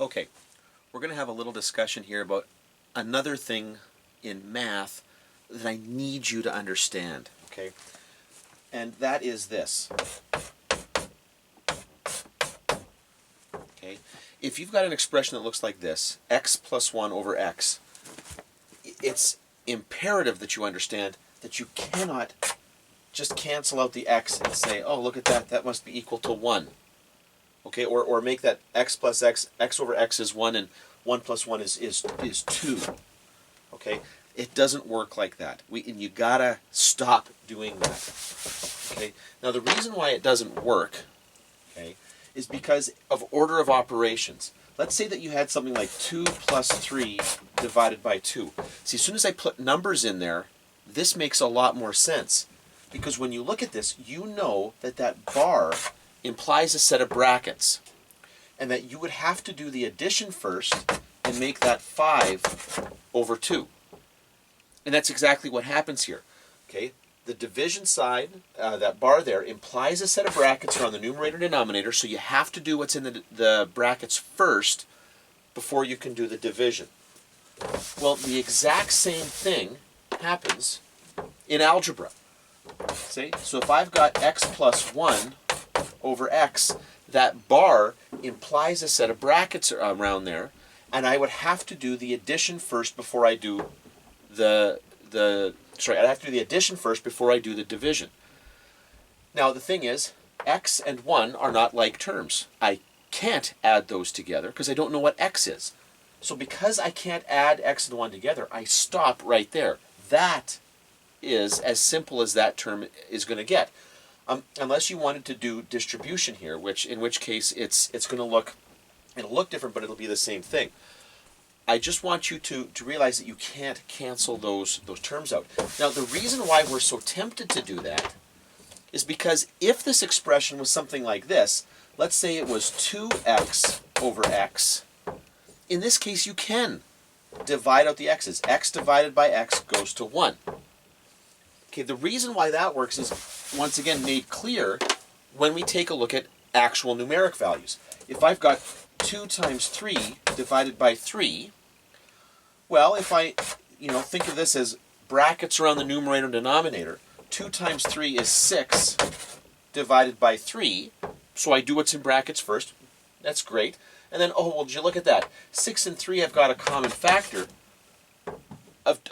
Okay, we're going to have a little discussion here about another thing in math that I need you to understand, okay? And that is this, okay? If you've got an expression that looks like this, x plus 1 over x, it's imperative that you understand that you cannot just cancel out the x and say, oh, look at that, that must be equal to 1. Okay, or make that x plus x, x over x is 1, and 1 plus 1 is 2. Okay, it doesn't work like that. And you gotta stop doing that. Okay, now the reason why it doesn't work, okay, is because of order of operations. Let's say that you had something like 2 plus 3 divided by 2. See, as soon as I put numbers in there, this makes a lot more sense. Because when you look at this, you know that that bar implies a set of brackets, and that you would have to do the addition first and make that 5 over 2. And that's exactly what happens here. Okay, the division side, that bar there, implies a set of brackets around the numerator and denominator, so you have to do what's in the brackets first before you can do the division. Well, the exact same thing happens in algebra. See? So if I've got x plus 1 over x, that bar implies a set of brackets around there, and I would have to do the addition first before I do I'd have to do the addition first before I do the division. Now the thing is, x and 1 are not like terms. I can't add those together because I don't know what x is. So because I can't add x and 1 together, I stop right there. That is as simple as that term is going to get. Unless you wanted to do distribution here, in which case it's going to look, it'll look different, but it'll be the same thing. I just want you to realize that you can't cancel those terms out. Now, the reason why we're so tempted to do that is because if this expression was something like this, let's say it was 2x over x, in this case you can divide out the x's. X divided by x goes to 1. Okay, the reason why that works is, once again, made clear when we take a look at actual numeric values. If I've got 2 times 3 divided by 3, well, if I think of this as brackets around the numerator and denominator, 2 times 3 is 6 divided by 3, so I do what's in brackets first. That's great. And then, oh, well, did you look at that? 6 and 3 have got a common factor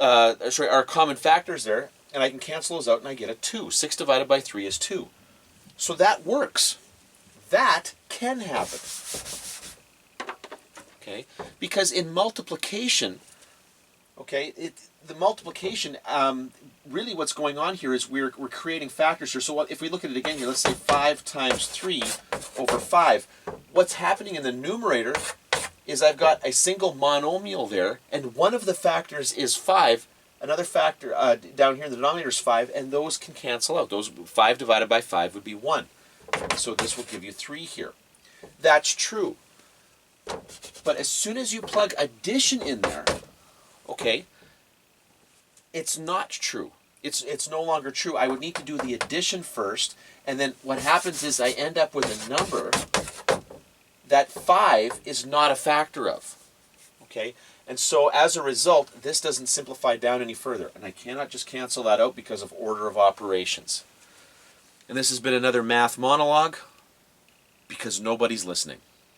our common factors there, and I can cancel those out and I get a 2. 6 divided by 3 is 2. So that works. That can happen. Okay? Because in multiplication, okay, the multiplication, really what's going on here is we're creating factors here. So if we look at it again here, let's say 5 times 3 over 5. What's happening in the numerator is I've got a single monomial there, and one of the factors is 5. Another factor down here in the denominator is 5, and those can cancel out. Those 5 divided by 5 would be 1. So this will give you 3 here. That's true. But as soon as you plug addition in there, okay, it's not true. It's no longer true. I would need to do the addition first, and then what happens is I end up with a number that 5 is not a factor of. Okay? And so as a result, this doesn't simplify down any further. And I cannot just cancel that out because of order of operations. And this has been another math monologue because nobody's listening.